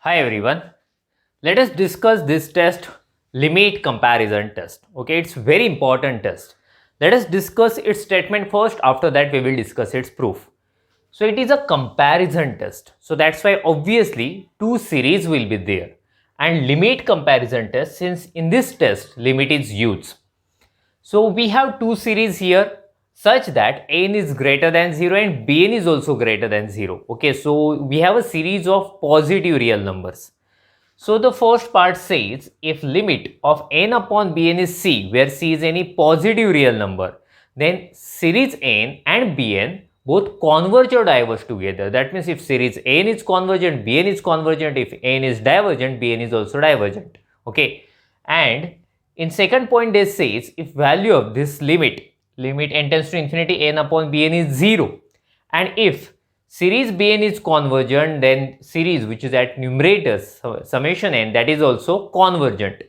Hi everyone. Let us discuss this test, limit comparison test. Okay, it's very important test. Let us discuss its statement first. After that, we will discuss its proof. So it is a comparison test. So that's why obviously two series will be there. And limit comparison test, since in this test limit is used. So we have two series here such that n is greater than 0 and bn is also greater than 0. Okay, so we have a series of positive real numbers. So the first part says if limit of n upon bn is c, where c is any positive real number, then series n and bn both converge or diverge together. That means if series n is convergent, bn is convergent. If n is divergent, bn is also divergent. Okay, and in second point they says if value of this limit n tends to infinity n upon bn is 0, and if series bn is convergent, then series which is at numerator summation n, that is also convergent.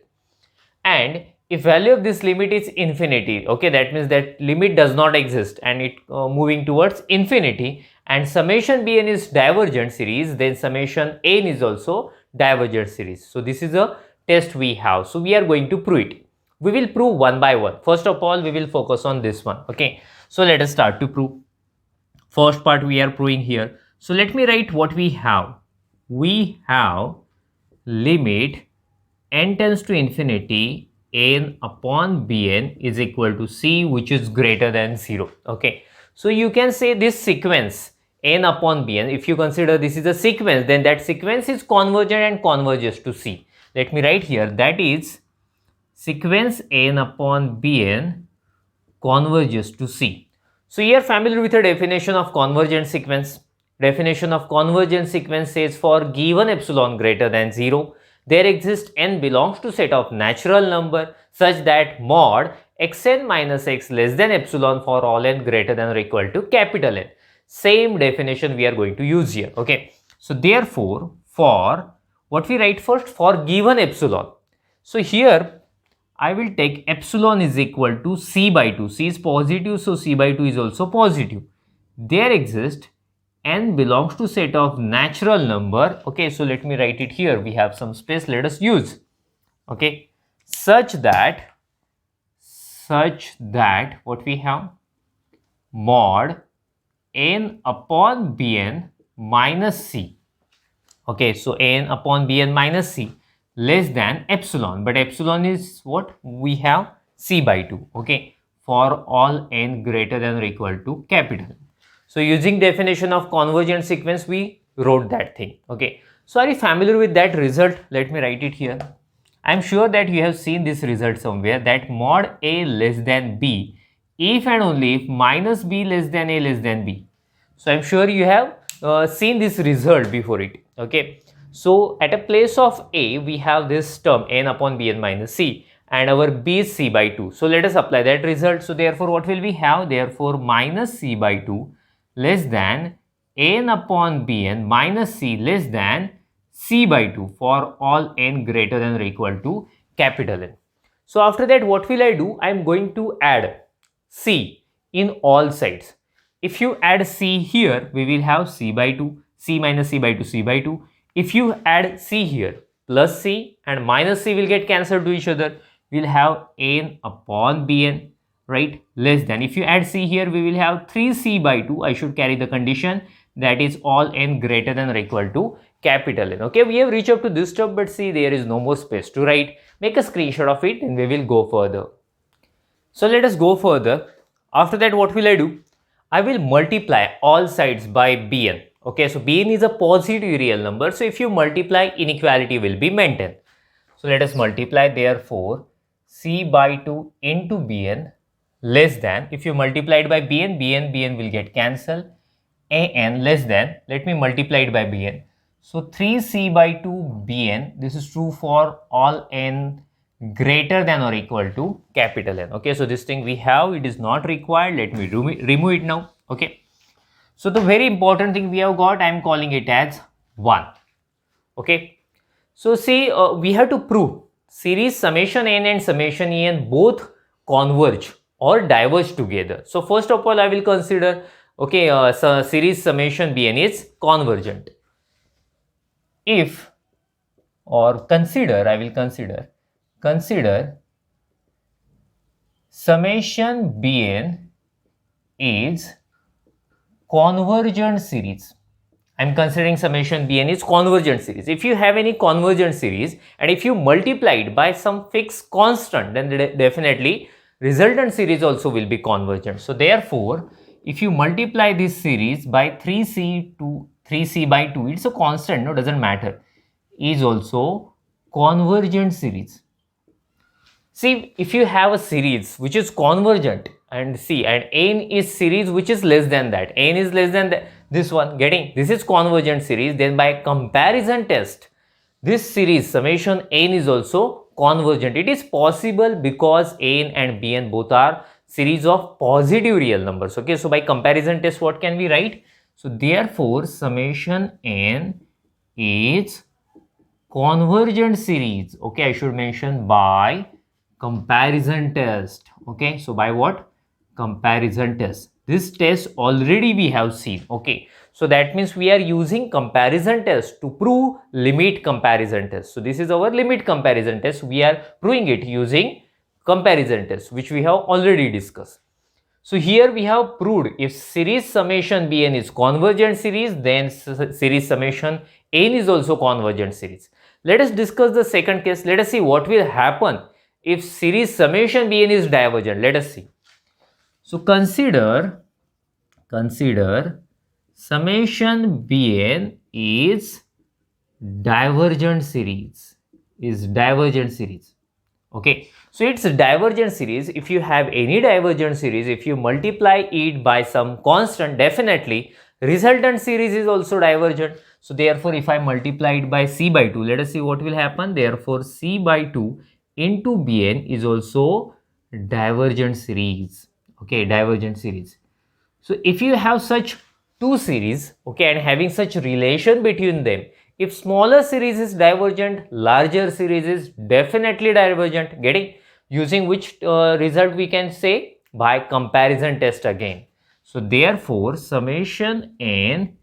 And if value of this limit is infinity, okay, that means that limit does not exist and it moving towards infinity, and summation bn is divergent series, then summation n is also divergent series. So this is a test we have. So we are going to prove it. We will prove one by one. First of all, we will focus on this one. Okay, so let us start to prove. First part we are proving here. So let me write what we have. We have limit n tends to infinity n upon bn is equal to c, which is greater than 0. Okay, so you can say this sequence n upon bn, if you consider this is a sequence, then that sequence is convergent and converges to c. Let me write here, that is sequence n upon bn converges to c. So you are familiar with the definition of convergent sequence. Definition of convergent sequence says for given epsilon greater than 0, there exists n belongs to set of natural number such that mod xn minus x less than epsilon for all n greater than or equal to capital N. Same definition we are going to use here. Okay. So therefore, for what we write first, for given epsilon. So here I will take epsilon is equal to c by 2. C is positive, so c by 2 is also positive. There exists n belongs to set of natural number. Okay, so let me write it here. We have some space. Let us use. Okay, such that what we have, mod n upon bn minus c. Okay, so n upon bn minus c less than epsilon, but epsilon is what we have, c by 2. Okay, for all n greater than or equal to capital. So using definition of convergent sequence, we wrote that thing. Okay, so are you familiar with that result? Let me write it here. I am sure that you have seen this result somewhere, that mod a less than b if and only if minus b less than a less than b. So I am sure you have seen this result before it. Okay, so at a place of a we have this term n upon bn minus c, and our b is c by 2. So let us apply that result. So therefore what will we have? Therefore minus c by 2 less than n upon bn minus c less than c by 2 for all n greater than or equal to capital N. So after that what will I do? I am going to add c in all sides. If you add c here, we will have c by 2, c minus c by 2, c by 2. If you add c here, plus c and minus c will get cancelled to each other. We'll have n upon bn, right, less than. If you add c here, we will have 3c by 2. I should carry the condition, that is all n greater than or equal to capital N. Okay, we have reached up to this term, but see there is no more space to write. Make a screenshot of it and we will go further. So let us go further. After that, what will I do? I will multiply all sides by bn. Okay, so bn is a positive real number. So if you multiply, inequality will be maintained. So let us multiply, therefore c by 2 into bn less than, if you multiply it by bn will get cancelled, an less than, let me multiply it by bn. So 3c by 2 bn, this is true for all n greater than or equal to capital N. Okay, so this thing we have, it is not required. Let me remove it now. Okay, so the very important thing we have got, I am calling it as 1. Okay, so see, we have to prove series summation n and summation en both converge or diverge together. So first of all, I will consider, okay, so series summation bn is convergent. If or consider, I will consider summation Bn is convergent series. I'm considering summation Bn is convergent series. If you have any convergent series and if you multiply it by some fixed constant, then definitely resultant series also will be convergent. So therefore, if you multiply this series by 3c by 2, it's a constant, no, doesn't matter, is also convergent series. See, if you have a series which is convergent and see, and n is series which is less than that, n is less than this one, getting this is convergent series, then by comparison test, this series summation n is also convergent. It is possible because n and bn both are series of positive real numbers. Okay, so by comparison test, what can we write? So therefore, summation n is convergent series. Okay, I should mention by comparison test. Okay, so by what? Comparison test. This test already we have seen. Okay, so that means we are using comparison test to prove limit comparison test. So this is our limit comparison test. We are proving it using comparison test, which we have already discussed. So here we have proved if series summation Bn is convergent series, then series summation n is also convergent series. Let us discuss the second case. Let us see what will happen if series summation Bn is divergent. Let us see. So consider summation Bn is divergent series. Okay, so it's a divergent series. If you have any divergent series, if you multiply it by some constant, definitely resultant series is also divergent. So therefore, if I multiply it by c by 2, let us see what will happen. Therefore, c by 2 into Bn is also divergent series. Okay, divergent series. So if you have such two series, okay, and having such relation between them, if smaller series is divergent, larger series is definitely divergent. Getting? Using which result we can say? By comparison test again. So therefore, summation n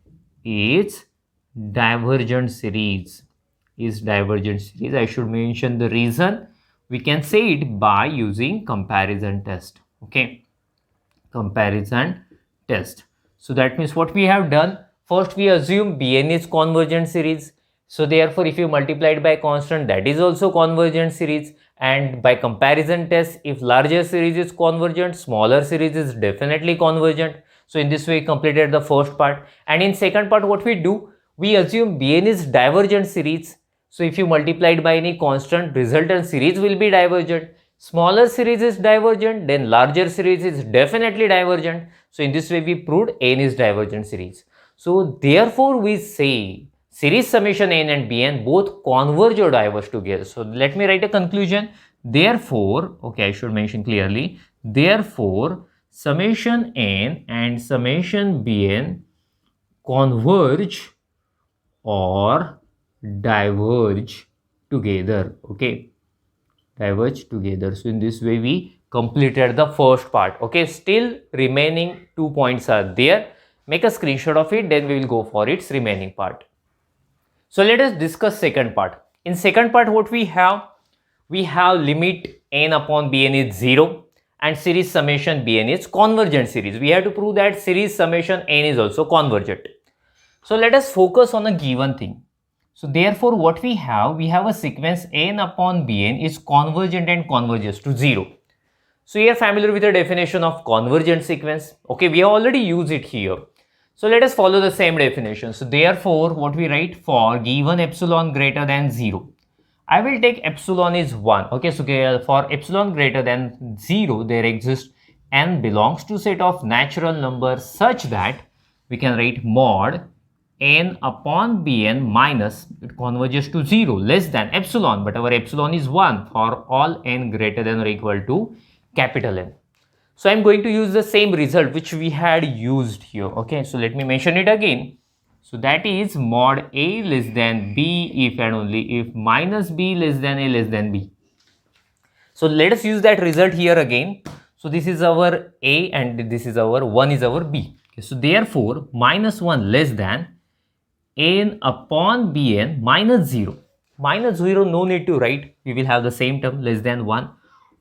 is divergent series. I should mention the reason. We can say it by using comparison test. Okay, comparison test. So that means what we have done, first we assume Bn is convergent series. So therefore, if you multiply it by constant, that is also convergent series. And by comparison test, if larger series is convergent, smaller series is definitely convergent. So in this way, we completed the first part. And in second part, what we do, we assume Bn is divergent series. So if you multiply it by any constant, resultant series will be divergent. Smaller series is divergent, then larger series is definitely divergent. So in this way, we proved n is divergent series. So therefore, we say series summation n and bn both converge or diverge together. So let me write a conclusion. Therefore, okay, I should mention clearly. Therefore, summation n and summation bn converge or diverge together. Okay, diverge together. So in this way, we completed the first part. Okay, still remaining 2 points are there. Make a screenshot of it, then we will go for its remaining part. So let us discuss second part. In second part, what we have limit n upon bn is 0 and series summation bn is convergent series. We have to prove that series summation n is also convergent. So let us focus on a given thing. So therefore, what we have a sequence n upon bn is convergent and converges to 0. So you are familiar with the definition of convergent sequence. Okay, we have already used it here. So let us follow the same definition. So therefore, what we write, for given epsilon greater than 0, I will take epsilon is 1. Okay, so for epsilon greater than 0, there exists n belongs to set of natural numbers such that we can write mod n upon bn minus, it converges to 0 less than epsilon, but our epsilon is 1 for all n greater than or equal to capital N. So I'm going to use the same result which we had used here. Okay, so let me mention it again. So that is mod a less than b if and only if minus b less than a less than b. So let us use that result here again. So this is our a and this is our 1 is our b. Okay, so therefore minus 1 less than n upon bn minus 0. minus 0, no need to write. We will have the same term, less than 1,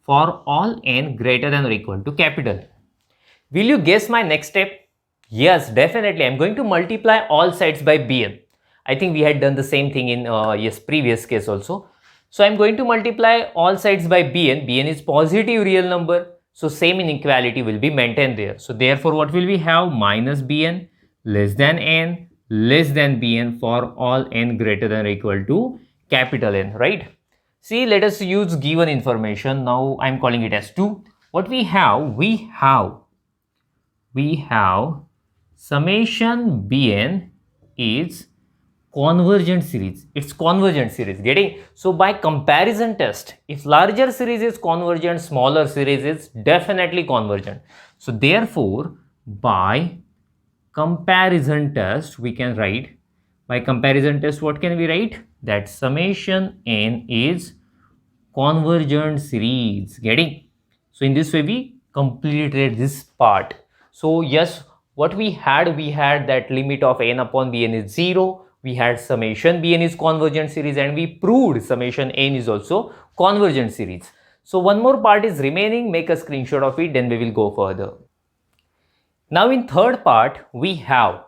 for all n greater than or equal to capital. Will you guess my next step? Yes, definitely. I'm going to multiply all sides by bn. I think we had done the same thing in previous case also. So I'm going to multiply all sides by bn. Bn is positive real number. So same inequality will be maintained there. So therefore what will we have? Minus bn less than n less than bn for all n greater than or equal to capital N, right? See, let us use given information. Now I'm calling it as 2. What we have? We have summation bn is convergent series. It's convergent series. Getting? So by comparison test, if larger series is convergent, smaller series is definitely convergent. So therefore by comparison test we can write, by comparison test what can we write? That summation n is convergent series. Getting? So in this way we completed this part. So yes, what we had that limit of n upon bn is 0. We had summation bn is convergent series, and we proved summation n is also convergent series. So one more part is remaining. Make a screenshot of it, then we will go further. Now in third part we have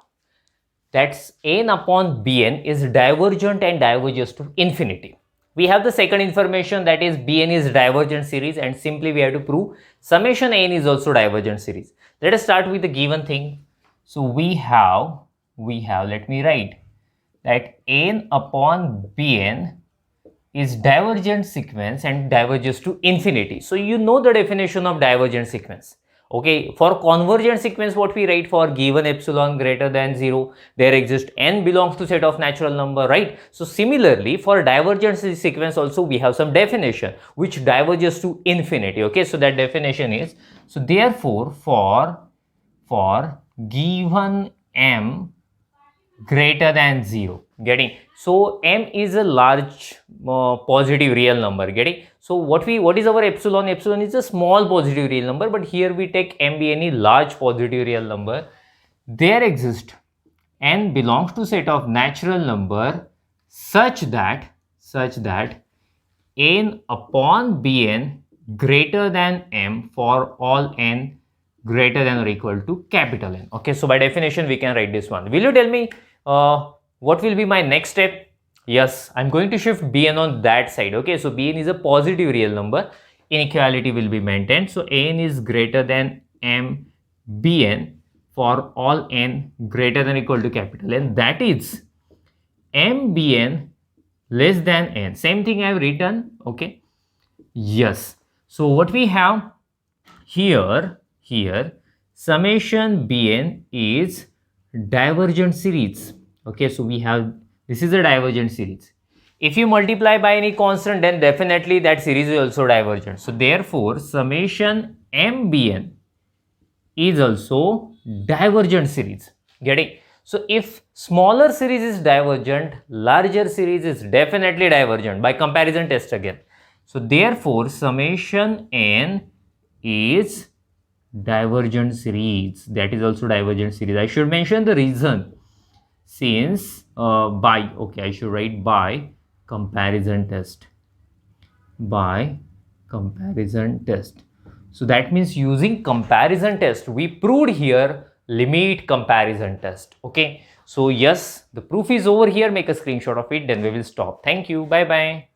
that n upon bn is divergent and diverges to infinity. We have the second information, that is bn is divergent series, and simply we have to prove summation n is also divergent series. Let us start with the given thing. So we have, let me write that n upon bn is divergent sequence and diverges to infinity. So you know the definition of divergent sequence. Okay, for convergent sequence what we write? For given epsilon greater than 0, there exists n belongs to set of natural number, right? So similarly for divergent sequence also we have some definition which diverges to infinity. Okay, so that definition is, so therefore for given m greater than 0, getting? So m is a large positive real number, getting? So what is our epsilon? Epsilon is a small positive real number, but here we take m be any large positive real number. There exists n belongs to set of natural number such that n upon bn greater than m for all n greater than or equal to capital N. Okay, so by definition we can write this one. Will you tell me what will be my next step? Yes, I'm going to shift bn on that side. Okay, so bn is a positive real number. Inequality will be maintained. So n is greater than m bn for all n greater than or equal to capital N. That is m bn less than n. Same thing I have written. Okay. Yes. So what we have here summation bn is divergent series. Okay, so we have, this is a divergent series. If you multiply by any constant, then definitely that series is also divergent. So therefore summation mbn is also divergent series. Getting? So if smaller series is divergent, larger series is definitely divergent by comparison test again. So therefore summation n is divergent series, that is also divergent series. I should mention the reason, since I should write by comparison test. So that means using comparison test we proved here limit comparison test. Okay, so yes, the proof is over here. Make a screenshot of it, then we will stop. Thank you. Bye bye.